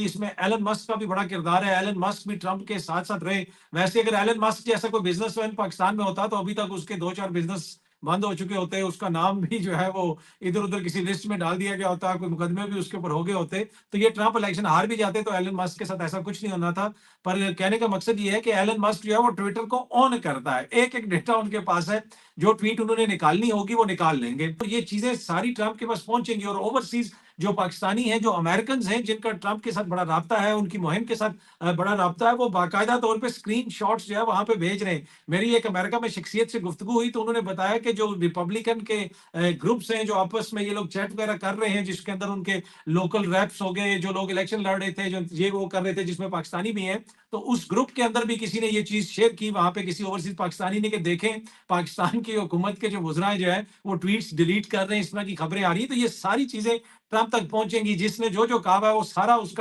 इसमें Elon Musk का भी बड़ा किरदार है। एलन मस्क भी ट्रंप के साथ-साथ रहे। वैसे अगर एलन मस्क जैसा कोई बिज़नेसमैन पाकिस्तान में होता, तो अभी तक उसके 2-4 बिज़नेस बंद हो चुके होते। उसका नाम भी जो है वो इधर-उधर किसी लिस्ट में डाल दिया गया होता, कोई मुकदमे भी उसके ऊपर हो गए होते। तो ये ट्रंप इलेक्शन हार भी जाते तो एलन मस्क के साथ ऐसा कुछ नहीं होना था। पर कहने का मकसद ये है कि एलन मस्क जो है वो ट्विटर को ऑन करता है। एक-एक डेटा उनके पास है, जो ट्वीट उन्होंने निकालनी होगी वो निकाल लेंगे। तो ये चीज़ें सारी ट्रंप के पास पहुँचेंगी और ओवरसीज़ जो पाकिस्तानी हैं, जो अमेरिकन्स हैं, जिनका ट्रंप के साथ बड़ा राब्ता है, उनकी मुहिम के साथ बड़ा राब्ता है, वो बाकायदा तौर पे स्क्रीनशॉट्स जो है वहाँ पे भेज रहे हैं। मेरी एक अमेरिका में शख्सियत से गुफ्तगू हुई तो उन्होंने बताया कि जो रिपब्लिकन के ग्रुप्स हैं, जो आपस में ये लोग चैट वगैरह कर रहे हैं, जिसके अंदर उनके लोकल रैप्स हो गए, जो लोग इलेक्शन लड़ रहे थे, जो ये वो कर रहे थे, जिसमें पाकिस्तानी भी हैं। तो उस ग्रुप के अंदर भी किसी ने ये चीज़ शेयर की वहाँ पे किसी ओवरसीज़ पाकिस्तानी ने कि देखें, पाकिस्तान की हुकूमत के जो वुज़राए जो हैं, वो ट्वीट्स डिलीट कर रहे हैं, इस तरह की खबरें आ रही हैं। तो ये सारी चीज़ें ट्रंप तक पहुँचेंगी। जिसने जो-जो कहा हुआ है, वो सारा उसका